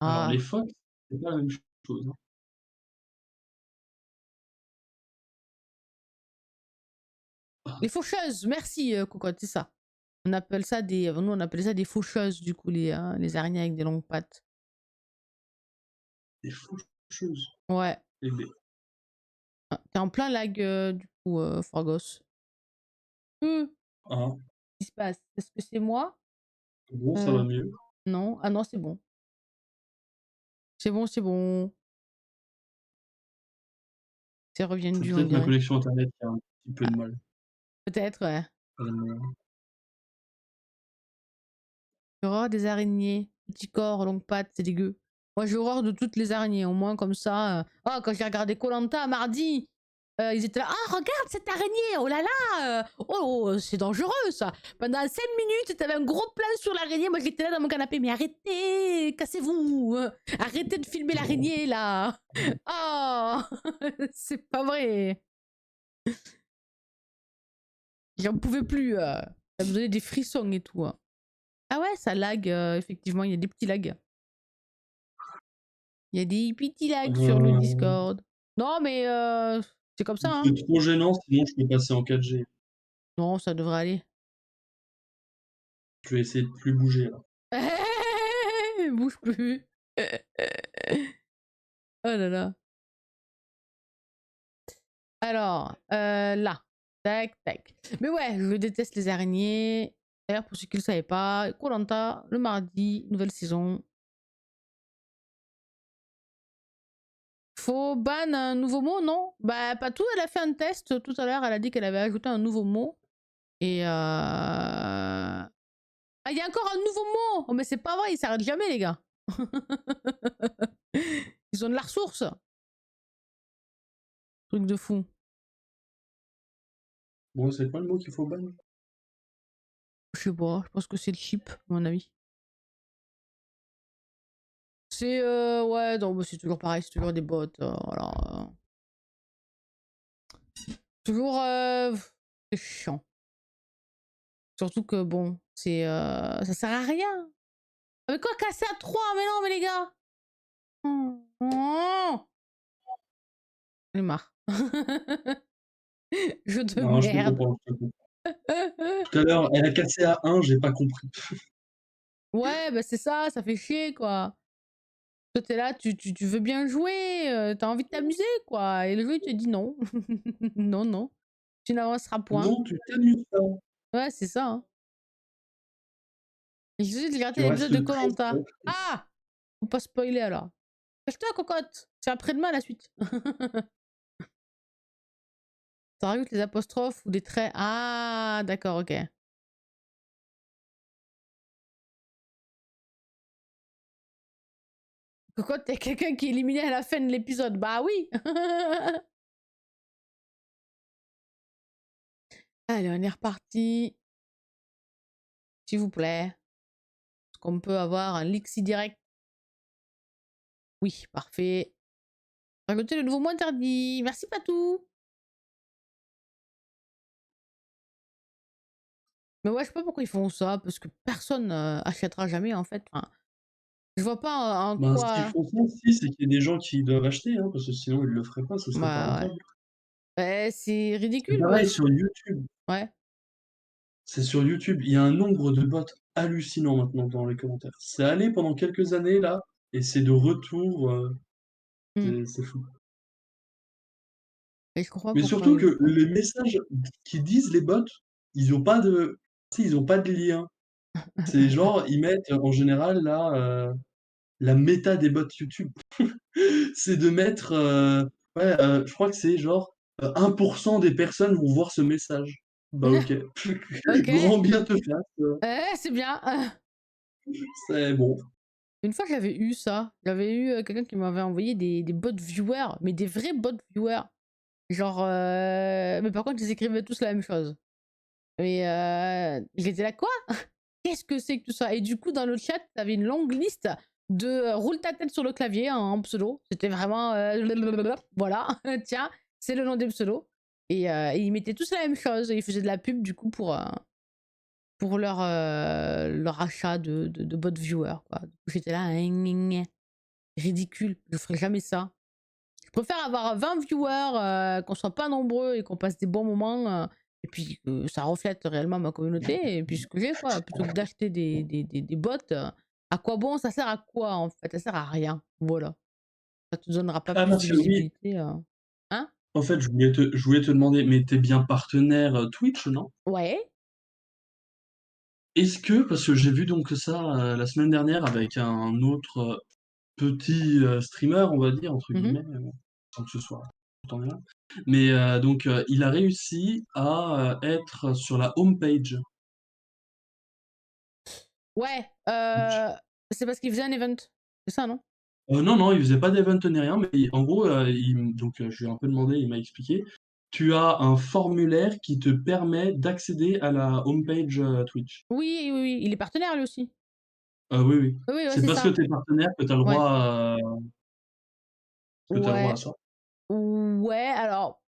Alors Ah, les phoques, c'est pas la même chose, hein. les faucheuses, merci, cocotte, c'est ça. On appelle ça des nous, on appelle ça des faucheuses, du coup, les araignées avec des longues pattes. Des faucheuses. Ouais. Eh beh, Ah, tu en plein lag, du coup, Forgos. hein, Qu'est-ce qui se passe? Est-ce que c'est moi? bon, ça va Heu, mieux. non. Ah non, c'est bon. C'est bon, c'est bon. C'est C'est reviendu, on peut-être ma dirait. connexion internet qui a un petit peu Ah, de mal. peut-être, ouais. Heu, J'ai horreur des araignées, petits corps, longues pattes, c'est dégueu. Moi, j'ai horreur de toutes les araignées, au moins comme ça, ah, quand j'ai regardé koh mardi, ils étaient là: «Ah, regarde cette araignée! Oh là là, oh, c'est dangereux ça!» Pendant 5 minutes, tu avais un gros plan sur l'araignée, moi j'étais là dans mon canapé: «Mais arrêtez! Cassez-vous! Arrêtez de filmer l'araignée là! Oh! C'est pas vrai!» J'en pouvais plus, ça me donnait des frissons et tout, hein. Ah ouais, ça lag, effectivement, il y a des petits lags. Il y a des petits lags sur le heu, Discord. Non, mais c'est comme ça, hein. c'est trop gênant, sinon je peux passer en 4G. Non, ça devrait aller. Je vais essayer de plus bouger là. Bouge plus. Oh là là. Alors, là. Tac, tac. Mais ouais, je déteste les araignées. D'ailleurs, pour ceux qui ne le savaient pas, koh le mardi, nouvelle saison. Faut ban un nouveau mot, non? Bah, pas tout, elle a fait un test tout à l'heure, elle a dit qu'elle avait ajouté un nouveau mot. Et ah, il y a encore un nouveau mot! Oh, mais c'est pas vrai, ils s'arrêtent jamais, les gars. Ils ont de la ressource. Truc de fou. Bon, c'est quoi le mot qu'il faut ban? Je sais pas, je pense que c'est le chip, à mon avis. C'est ouais, non, bah, c'est toujours pareil, c'est toujours des bots. Voilà. Toujours, c'est chiant. Surtout que bon, c'est ça sert à rien. Ah, mais quoi, casser à 3? Mais non, mais les gars. Oh, j'en ai marre. Jeu de Non, je te merde. comprends, je te comprends. Tout à l'heure, elle a cassé à 1, j'ai pas compris. Ouais, bah c'est ça, ça fait chier, quoi. Toi, t'es là, tu veux bien jouer, tu envie de t'amuser, quoi. Et le jeu, il te dit non. Non, non, tu n'avanceras point. Non, tu t'amuses pas, Ouais, c'est ça, hein. Et j'ai de tu regarder l'épisode de restes koh très Ah! Faut pas spoiler alors. Cache-toi, cocotte! C'est après-demain la suite. Ça rajoute les apostrophes ou des traits. Ah, d'accord, ok. Cocotte, t'es quelqu'un qui est éliminé à la fin de l'épisode. Bah oui! Allez, on est reparti. S'il vous plaît. Est-ce qu'on peut avoir un Lixi direct? Oui, parfait. Rajouter le nouveau mot interdit. Merci, Patou. Mais ouais, je sais pas pourquoi ils font ça, parce que personne achètera jamais en fait. Enfin, je vois pas en ben, s'ils quoi. font ça, si, c'est qu'il y a des gens qui doivent acheter, hein, parce que sinon ils le feraient pas, ce serait pas Bah ouais. rentable. Bah, c'est C'est ridicule pareil parce sur YouTube. ouais. C'est sur YouTube, il y a un nombre de bots hallucinant maintenant dans les commentaires. C'est allé pendant quelques années là, et c'est de retour, Hmm. c'est fou. Et je comprends pas Mais pourquoi surtout ils le que font. les messages qu'ils disent les bots, ils ont pas de tu sais, ils ont pas de lien. C'est genre, ils mettent en général là, la méta des bots YouTube. C'est de mettre, ouais, je crois que c'est genre, 1 des personnes vont voir ce message. Bah OK. Ok. Grand bien te fasse, C'est bien. c'est bon. Une fois, j'avais eu ça. J'avais eu quelqu'un qui m'avait envoyé des bots viewers, mais des vrais bots viewers. Genre, mais par contre, ils écrivaient tous la même chose. Mais j'étais là, quoi? Qu'est-ce que c'est que tout ça? Et du coup, dans le chat, t'avais une longue liste de roule ta tête sur le clavier hein, en pseudo. C'était vraiment voilà, tiens, c'est le nom des pseudos. Et ils mettaient tous la même chose. Et ils faisaient de la pub du coup pour leur achat de bot viewer. Quoi. Du coup, j'étais là. Hein, ridicule, je ferai jamais ça. Je préfère avoir 20 viewers, qu'on soit pas nombreux et qu'on passe des bons moments, et puis que ça reflète réellement ma communauté et puis ce que j'ai quoi, plutôt que d'acheter des bots, à quoi bon? Ça sert à quoi en fait? Ça sert à rien, voilà. Ça te donnera pas Ah plus de parce que oui, visibilité, hein? en fait, je voulais te demander, mais tu es bien partenaire, Twitch, non? Ouais. Est-ce que parce que j'ai vu donc ça, la semaine dernière avec un autre, petit, streamer, on va dire, entre Mmh mh. guillemets, sans que ce soit tant bien. Mais, donc, il a réussi à, être sur la home page Ouais, Twitch. c'est parce qu'il faisait un event, c'est ça, non? Non, non, il faisait pas d'event ni rien, mais en gros, donc, je lui ai un peu demandé, il m'a expliqué. Tu as un formulaire qui te permet d'accéder à la home page, Twitch. Oui, oui, oui, il est partenaire lui aussi. Oui, oui. Oui, oui, ouais, C'est c'est parce que ça. tu es partenaire que tu as le Ouais. droit, à Ouais. ça. Ouais, alors,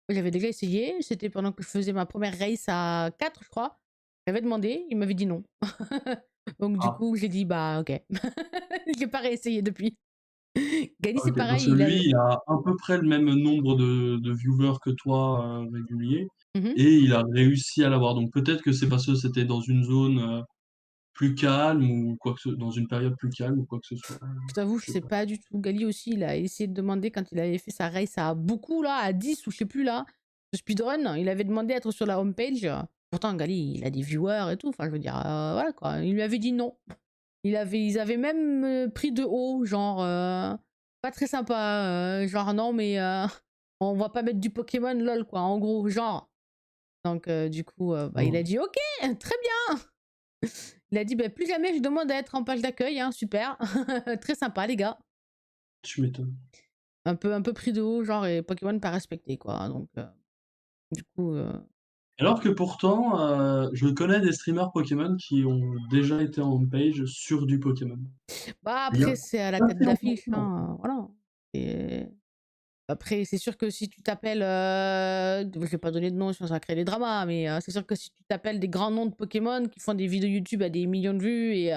j'avais déjà essayé, c'était pendant que je faisais ma première race à 4, je crois. J'avais demandé, il m'avait dit non. Donc du Ah, coup, j'ai dit: «Bah, OK». J'ai pas réessayé depuis. Gany, c'est OK, parce pareil, que il lui, a il a à peu près le même nombre de viewers que toi, réguliers, mmh mh. et il a réussi à l'avoir. Donc peut-être que c'est parce que c'était dans une zone, plus calme ou quoi que ce dans une période plus calme ou quoi que ce soit, Je t'avoue, je je sais sais pas. pas du tout. Gali aussi, il a essayé de demander quand il avait fait sa race à beaucoup là, à 10 ou je sais plus là, de speedrun, il avait demandé à être sur la home page. Pourtant Gali, il a des viewers et tout, enfin je veux dire, voilà quoi. Il lui avait dit non. Ils avaient même, pris de haut, genre, pas très sympa, genre: «Non mais, on va pas mettre du Pokémon lol quoi», en gros, genre. Donc du coup, bah, il a Oh, dit: «OK, très bien». Il a dit: «Bah, plus jamais je demande à être en page d'accueil, hein, super, très sympa les gars». tu m'étonnes. Un peu pris de haut, genre et Pokémon pas respecté quoi, donc du coup, Alors que pourtant, je connais des streamers Pokémon qui ont déjà été en home page sur du Pokémon. bah, Il y a après c'est à la pas tête si longtemps d'affiche, que ça, en fait. hein, voilà. Et après c'est sûr que si tu t'appelles, je vais pas donner de nom sinon ça va créer des dramas, mais c'est sûr que si tu t'appelles des grands noms de Pokémon qui font des vidéos YouTube à des millions de vues et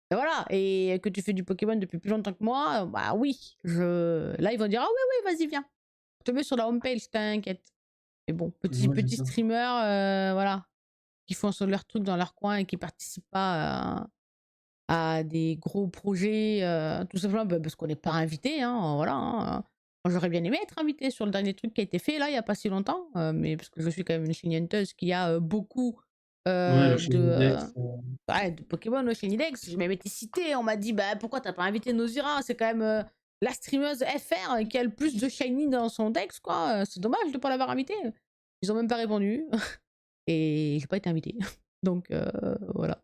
voilà et que tu fais du Pokémon depuis plus longtemps que moi, bah oui, je là ils vont dire: «Ah oui, oui, vas-y viens, je te mets sur la home page, t'inquiète». Mais bon, Ouais, c'est petit ça. streamer, voilà, qui font sur leur truc dans leur coin et qui participent pas à des gros projets, tout simplement, bah, parce qu'on n'est pas invité, hein, voilà, hein. Moi, j'aurais bien aimé être invité sur le dernier truc qui a été fait là, il y a pas si longtemps, mais parce que je suis quand même une chignenteuse qui a, beaucoup, Ouais, le de, Shiny ouais, de Pokémon au Shinidex. J'ai même été citée, on m'a dit: «Bah, pourquoi t'as pas invité Nozira? C'est quand même, la streameuse FR qui a le plus de shiny dans son dex quoi, c'est dommage de pas l'avoir invitée». Ils ont même pas répondu et j'ai pas été invitée. Donc voilà.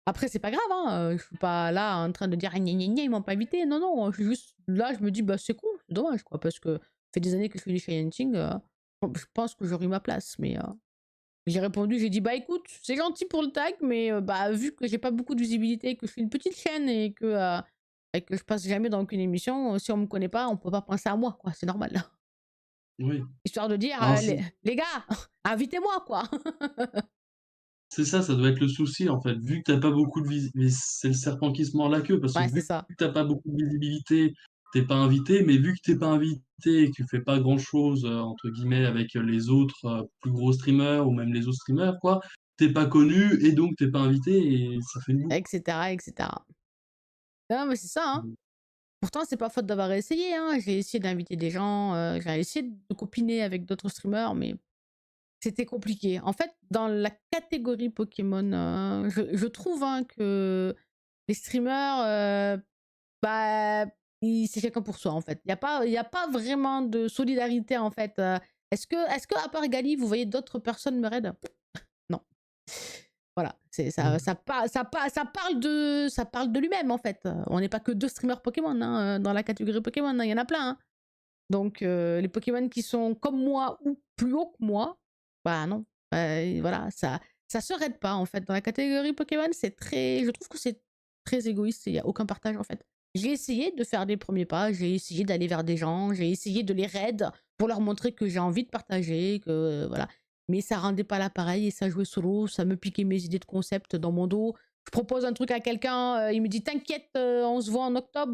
Après, c'est pas grave, hein, je suis pas là en train de dire: «Ah gna gna gna, ils m'ont pas invité». Non, non, je suis juste là, je me dis: «Bah, c'est cool, c'est dommage, quoi», parce que ça fait des années que je fais du shy hunting, bon, je pense que j'aurais eu ma place, mais j'ai répondu, j'ai dit: «Bah, écoute, c'est gentil pour le tag, mais bah, vu que j'ai pas beaucoup de visibilité, que je suis une petite chaîne et que je passe jamais dans aucune émission, si on me connaît pas, on peut pas penser à moi, quoi, c'est normal». oui. Histoire de dire: Ben, «Les gars, invitez-moi, quoi». c'est ça, ça doit être le souci, en fait. Vu que tu as pas beaucoup de mais c'est le serpent qui se mord la queue, parce que Ouais, c'est vu ça. que tu as pas beaucoup de visibilité, tu es pas invité, mais vu que tu es pas invité et que tu fais pas grand chose, entre guillemets, avec les autres, plus gros streamers ou même les autres streamers, quoi, tu es pas connu et donc tu es pas invité et ça fait une boucle, Et cetera et cetera. Non, mais c'est ça, hein. quoi. Pourtant, c'est pas faute d'avoir essayé, hein. J'ai essayé d'inviter des gens, j'ai essayé de copiner avec d'autres streamers, mais c'était compliqué. En fait, dans la catégorie Pokémon, je trouve, hein, que les streamers, bah, ils c'est chacun pour soi, en fait. Il y a pas vraiment de solidarité, en fait, est-ce que à part Gali, vous voyez d'autres personnes me raid? Non. Voilà, c'est ça Mmh. ça pa ça pa ça parle de lui-même, en fait. On n'est pas que 2 streamers Pokémon, hein, dans la catégorie Pokémon, hein, il y en a plein, hein. Donc les Pokémon qui sont comme moi ou plus haut que moi, bah non, voilà, ça se raide pas, en fait. Dans la catégorie Pokémon, c'est très je trouve que c'est très égoïste, il y a aucun partage, en fait. J'ai essayé de faire des premiers pas, j'ai essayé d'aller vers des gens, j'ai essayé de les raid pour leur montrer que j'ai envie de partager, que voilà. Mais ça rendait pas l'appareil et ça jouait solo, ça me piquait mes idées de concept dans mon dos. Je propose un truc à quelqu'un, il me dit: «T'inquiète, on se voit en octobre».